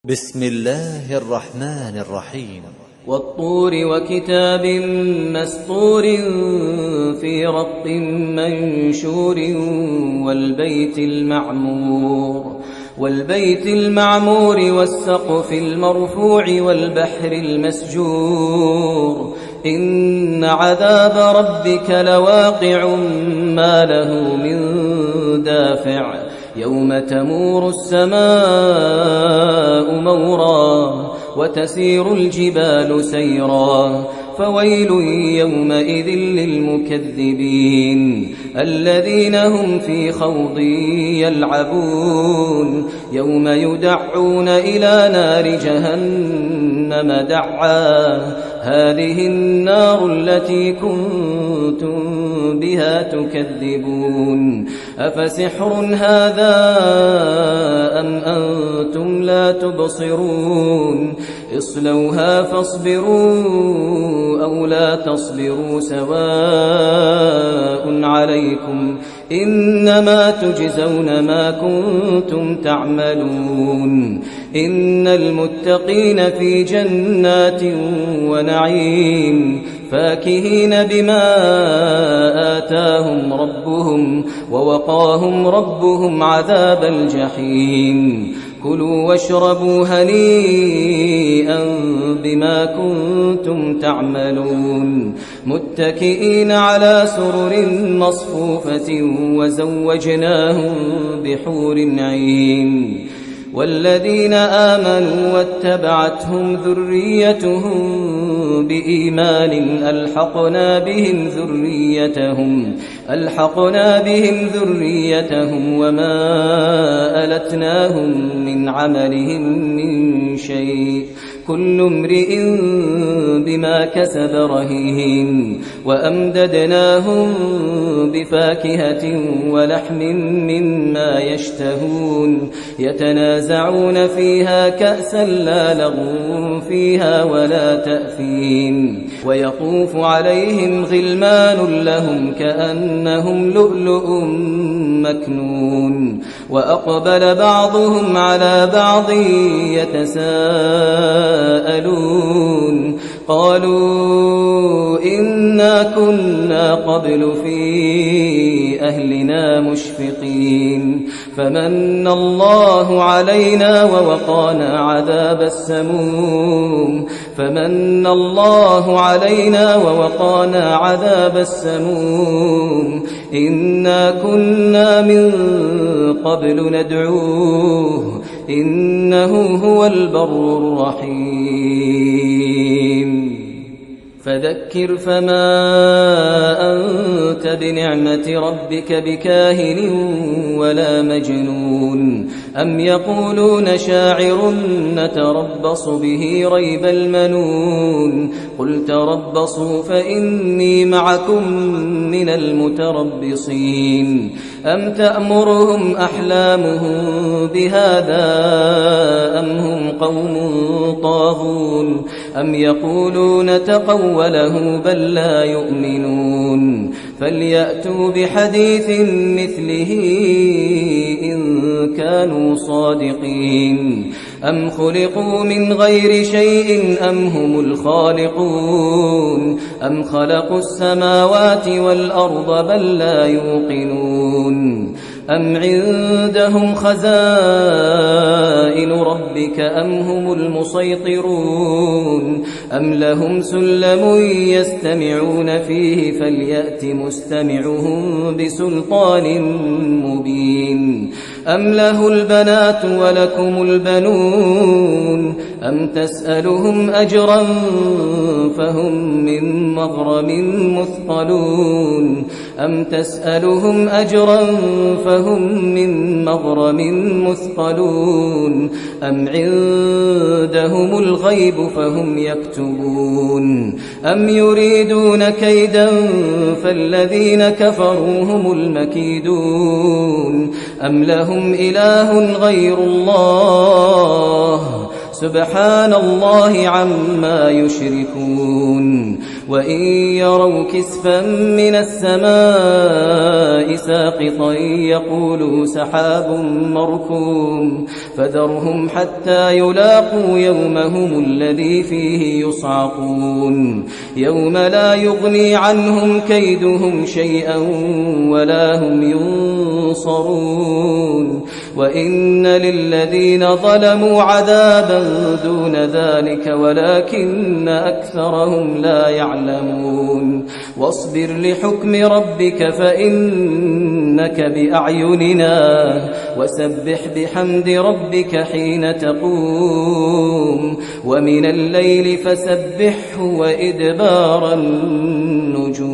بسم الله الرحمن الرحيم والطور وكتاب مسطور في رق منشور والبيت المعمور والسقف المرفوع والبحر المسجور إن عذاب ربك لواقع ما له من دافع يوم تمور السماء مورا وتسير الجبال سيرا فويل يومئذ للمكذبين الذين هم في خوض يلعبون يوم يدعون إلى نار جهنم دعا هذه النار التي كنتم بها تكذبون أفسحر هذا أم أنتم لا تبصرون اصلوها فاصبروا أو لا تصبروا سواء عليكم إنما تجزون ما كنتم تعملون إن المتقين في جنات ونعيم فاكهين بما آتاهم ربهم ووقاهم ربهم عذاب الجحيم كلوا واشربوا هنيئا بما كنتم تعملون متكئين على سرر مصفوفة وزوجناهم بحور عين والذين آمنوا واتبعتهم ذريتهم بإيمان ألحقنا بهم ذريتهم وما ألتناهم من عملهم من شيء كل امرئ بما كسب رهين وأمددناهم بفاكهة ولحم مما يشتهون يتنازعون فيها كأسا لا لغو فيها ولا تأثيم ويطوف عليهم غلمان لهم كأنهم لؤلؤ مكنون وأقبل بعضهم على بعض يتساءلون قالوا إنا كنا قبل في أهلنا مشفقين فمن الله علينا ووقانا عذاب السموم إنا كنا من قبل ندعوه إنه هو البر الرحيم فذكر فما أنت بنعمة ربك بكاهن ولا مجنون أم يقولون شاعر نتربص به ريب المنون قل تربصوا فإني معكم من المتربصين أم تأمرهم أحلامهم بهذا أم هم قوم طاغون أم يقولون تقوله بل لا يؤمنون فليأتوا بحديث مثله إن كانوا صادقين أم خلقوا من غير شيء أم هم الخالقون أم خلقوا السماوات والأرض بل لا يوقنون أم عندهم خزائن ربك أم هم المسيطرون أم لهم سلم يستمعون فيه فليأت مستمعهم بسلطان مبين أم له البنات ولكم البنون أم تسألهم أجرا فهم من مغرم مثقلون أم عندهم الغيب فهم يكتبون أم يريدون كيدا فالذين كفروا هم المكيدون أم لهم إله غير الله سبحان الله عما يشركون وإن يروا كسفا من السماء ساقطا يقولوا سحاب مركوم فذرهم حتى يلاقوا يومهم الذي فيه يصعقون يوم لا يغني عنهم كيدهم شيئا ولا هم ينصرون وإن للذين ظلموا عذابا دون ذلك ولكن أكثرهم لا يعلمون واصبر لحكم ربك فإنك بأعيننا وسبح بحمد ربك حين تقوم ومن الليل فسبحه وإدبار النجوم